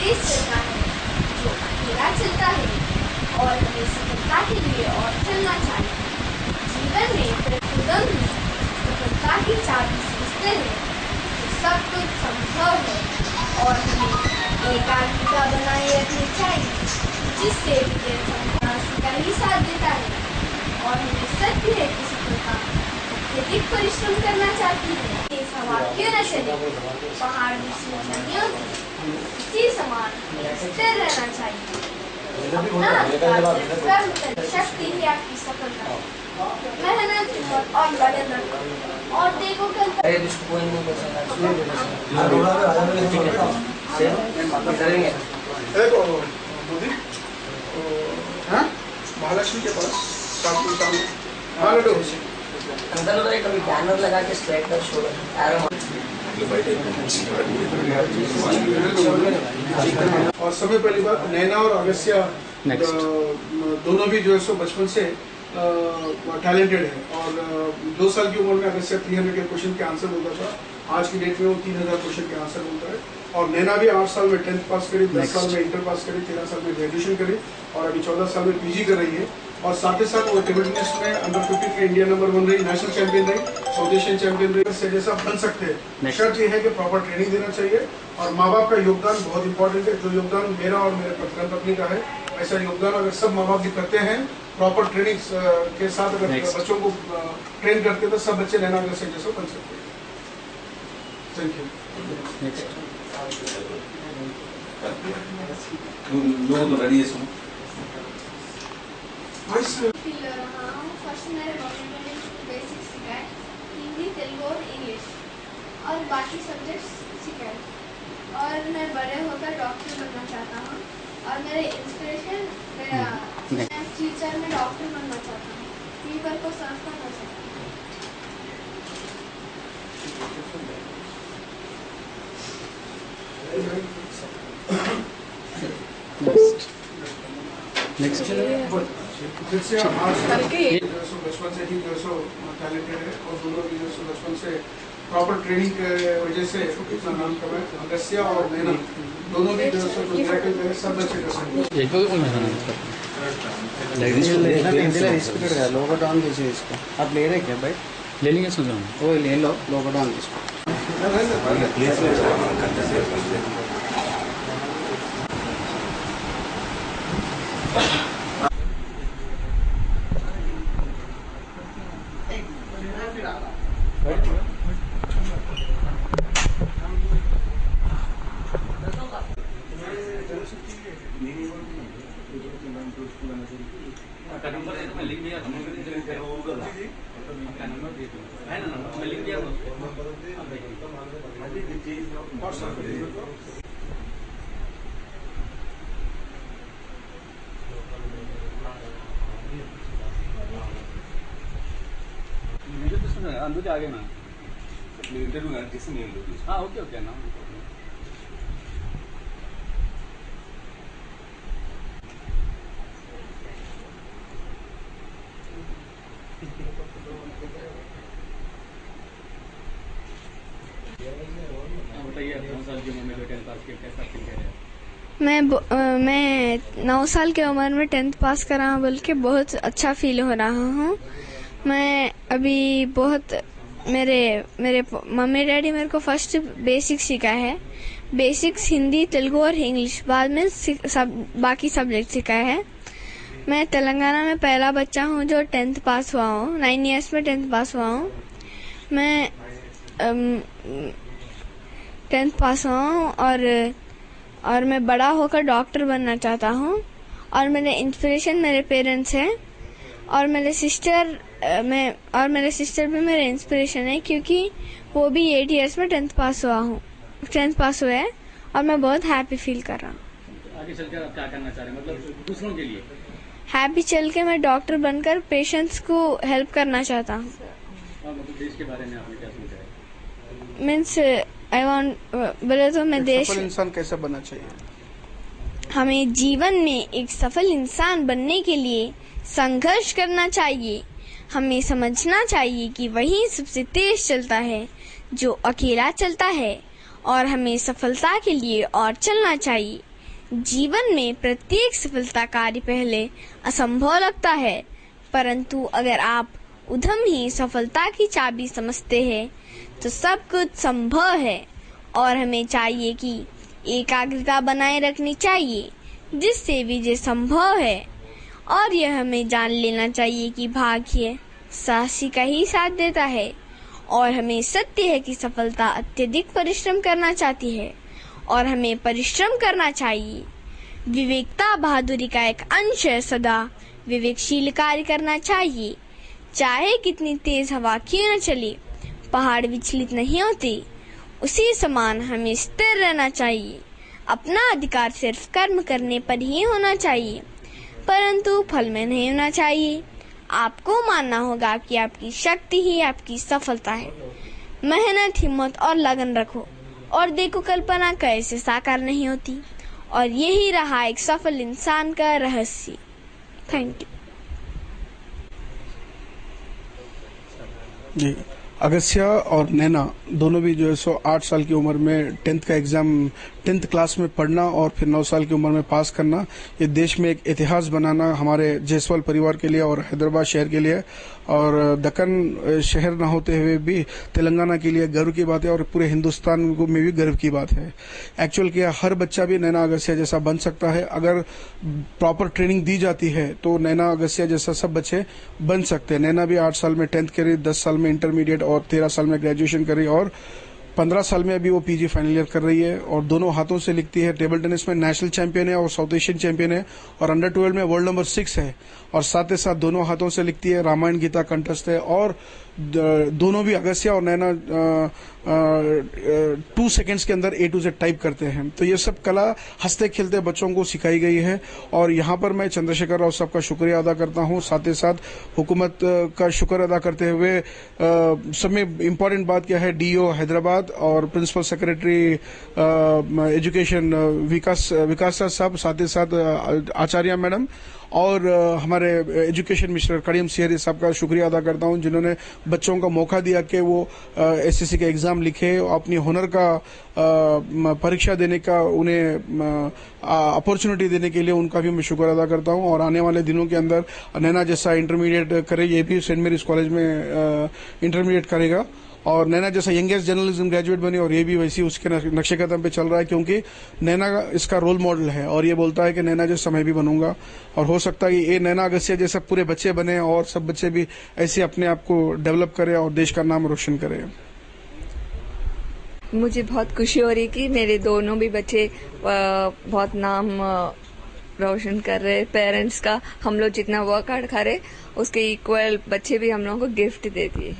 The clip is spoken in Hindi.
तेज चलता है, जो अकेला चलता है, और हमें सफलता के लिए और चलना चाहिए। जीवन में प्रतिकूल सफलता की चाबी सोचते हैं तो सब कुछ संभव है, और हमें एकाग्रता बनाए रखनी चाहिए, जिससे विजय सफलता का ही साथ देता है। और हमें सत्य है कि सफलता अत्यधिक परिश्रम करना चाहती है। ये सवाल क्यों न चले, पहाड़ भी सूख नहीं होते, इसी समान स्थिर रहना चाहिए। अपना शक्ति ही आपकी सफलता, मेहनत और लगन रखो, और देखो कल महालक्ष्मी के पास अंदर कभी बैनर लगा के स्ट्रेटनर शो और सबसे पहली बात, नैना और अगस्त्य दोनों भी जो है सो बचपन से टैलेंटेड है। और 2 साल की उम्र में अगस्त्य 300 के क्वेश्चन के आंसर बोलता था, आज की डेट में वो 3000 क्वेश्चन के आंसर बोलता है। और नैना भी 8 साल में 10th पास करी, 10 साल में इंटर पास करी, 13 साल में ग्रेजुएशन करी, और अभी 14 साल में पीजी कर रही है। और साथ ही साथ वो टेबल टेनिस में अंडर 50 के इंडिया नंबर 1 रही, नेशनल चैंपियन रही, साउथ एशियन चैंपियन रही। से जैसा बन सकते हैं, शर्त ये है कि प्रॉपर ट्रेनिंग देना चाहिए, और माँ बाप का योगदान बहुत इंपॉर्टेंट है। जो योगदान मेरा और मेरे पत्नी का है, ऐसा योगदान अगर सब माँ बाप भी करते हैं, प्रॉपर ट्रेनिंग के साथ अगर बच्चों को ट्रेन करते हैं, तो सब बच्चे नैना जैसे बन सकते हैं। Thank you. फर्स्ट मैंने बेसिक सिखाए, हिंदी, तेलुगु और इंग्लिश, और बाकी सब्जेक्ट्स सिखाए। और मैं बड़े होकर डॉक्टर बनना चाहता हूँ, और मेरे इंस्पिरेशन मेरा फ्यूचर में डॉक्टर बनना चाहता हूँ, पीपल को सर्व करना चाहता हूँ। नेक्स्ट बचपन से ही जो टैलेंटेड है, और दोनों भी जो बचपन से प्रॉपर ट्रेनिंग के वजह से अपना नाम कमाए। अगस्त्य और नैना दोनों भी जो सब बच्चे कर सकते हैं। लोगो डाउन कीजिए इसको। आप ले रहे क्या भाई? ले लेंगे, सोच रहा हूँ वो ले लो, लोगो डाउन इसको। अंदर आगे ना इंटरव्यू किसी नहीं होगी। हाँ ओके ओके ना। बताइए 9 साल की उम्र में 10th पास किया, कैसा फील कर रहे हैं? मैं 9 साल की उम्र में 10th पास करा बोल के बहुत अच्छा फील हो रहा हूँ। मैं अभी बहुत मेरे मम्मी डैडी मेरे को फर्स्ट बेसिक सिखाया है, बेसिक्स हिंदी, तेलुगु और इंग्लिश, बाद में बाकी सब्जेक्ट सिखाया है। मैं तेलंगाना में पहला बच्चा हूँ जो 10th पास हुआ हूँ, 9 इयर्स में 10th पास हुआ हूँ। मैं 10th पास हुआ हूँ, और मैं बड़ा होकर डॉक्टर बनना चाहता हूँ। और मेरे इंस्पिरेशन मेरे पेरेंट्स हैं, और मेरे सिस्टर भी मेरे इंस्पिरेशन है, क्योंकि वो भी 8 इयर्स में 10th पास हुए हैं, और मैं बहुत हैप्पी फील कर रहा हूँ। आगे चलकर आप क्या करना चाह रहे हैं, मतलब दूसरों के लिए? हैप्पी चल के मैं डॉक्टर बनकर पेशेंट्स को हेल्प करना चाहता हूँ। और मतलब देश के बारे में आपने क्या सोचा है? मीन्स आई वांट बोले तो मैं देश, सफल इंसान कैसा बनना चाहिए? हमें जीवन में एक सफल इंसान बनने के लिए संघर्ष करना चाहिए। हमें समझना चाहिए कि वही सबसे तेज चलता है जो अकेला चलता है, और हमें सफलता के लिए और चलना चाहिए। जीवन में प्रत्येक सफलता कार्य पहले असंभव लगता है, परंतु अगर आप उद्यम ही सफलता की चाबी समझते हैं तो सब कुछ संभव है। और हमें चाहिए कि एकाग्रता बनाए रखनी चाहिए जिससे विजय संभव है। और यह हमें जान लेना चाहिए कि भाग्य साहसी का ही साथ देता है। और हमें सत्य है कि सफलता अत्यधिक परिश्रम करना चाहती है और हमें परिश्रम करना चाहिए। विवेकता बहादुरी का एक अंश है। सदा विवेकशील कार्य करना चाहिए। चाहे कितनी तेज हवा क्यों न चले, पहाड़ विचलित नहीं होते। उसी समान हमें स्थिर रहना चाहिए। अपना अधिकार सिर्फ कर्म करने पर ही होना चाहिए, परंतु फल में नहीं होना चाहिए। आपको मानना होगा कि आपकी शक्ति ही आपकी सफलता है। मेहनत, हिम्मत और लगन रखो और देखो कल्पना कैसे साकार नहीं होती। और यही रहा एक सफल इंसान का रहस्य। Thank you. जी, अगस्त्य और नैना दोनों भी जो है सो 8 साल की उम्र में 10th का एग्जाम 10th क्लास में पढ़ना और फिर 9 साल की उम्र में पास करना, ये देश में एक इतिहास बनाना हमारे जायसवाल परिवार के लिए और हैदराबाद शहर के लिए और दक्कन शहर ना होते हुए भी तेलंगाना के लिए गर्व की बात है और पूरे हिंदुस्तान में भी गर्व की बात है। एक्चुअल क्या हर बच्चा भी नैना अगस्त्य जैसा बन सकता है। अगर प्रॉपर ट्रेनिंग दी जाती है तो नैना अगस्त्य जैसा सब बच्चे बन सकते हैं। नैना भी 8 साल में 10th करी, 10 साल में इंटरमीडिएट और 13 साल में ग्रेजुएशन करी और 15 साल में अभी वो पीजी फाइनल ईयर कर रही है और दोनों हाथों से लिखती है। टेबल टेनिस में नेशनल चैंपियन है और साउथ एशियन चैंपियन है और अंडर 12 में वर्ल्ड नंबर 6 है और साथ ही साथ दोनों हाथों से लिखती है। रामायण गीता कंठस्थ है और दोनों भी अगस्त्य और नैना 2 सेकेंड्स के अंदर A to Z टाइप करते हैं। तो ये सब कला हंसते खेलते बच्चों को सिखाई गई है और यहाँ पर मैं चंद्रशेखर राव साहब का शुक्रिया अदा करता हूँ। साथ ही साथ हुकूमत का शुक्र अदा करते हुए सब में इम्पोर्टेंट बात क्या है, डीओ हैदराबाद और प्रिंसिपल सेक्रेटरी एजुकेशन विकास साहब, साथ ही साथ आचार्य मैडम और हमारे एजुकेशन मिनिस्टर कड़ियम सिहरी साहब का शुक्रिया अदा करता हूं जिन्होंने बच्चों को मौका दिया कि वो एसएससी का एग्जाम लिखे और अपनी हुनर का परीक्षा देने का उन्हें अपॉर्चुनिटी देने के लिए उनका भी मैं शुक्र अदा करता हूं। और आने वाले दिनों के अंदर नैना जैसा इंटरमीडिएट करे, ये भी सेंट मेरीज कॉलेज में इंटरमीडिएट करेगा और नैना जैसा यंगेस्ट जर्नलिज्म ग्रेजुएट बनी और ये भी वैसी उसके नक्शे कदम पे चल रहा है क्योंकि नैना इसका रोल मॉडल है और ये बोलता है कि नैना जैसा मैं भी बनूंगा और हो सकता है कि ये नैना अगस्त्य जैसे पूरे बच्चे बने और सब बच्चे भी ऐसे अपने आप को डेवलप करें और देश का नाम रोशन करें। मुझे बहुत खुशी हो रही कि मेरे दोनों भी बच्चे बहुत नाम रोशन कर रहे। पेरेंट्स का हम लोग जितना वर्क हार्ड करे उसके इक्वल बच्चे भी हम लोगों को गिफ्ट दे दिए।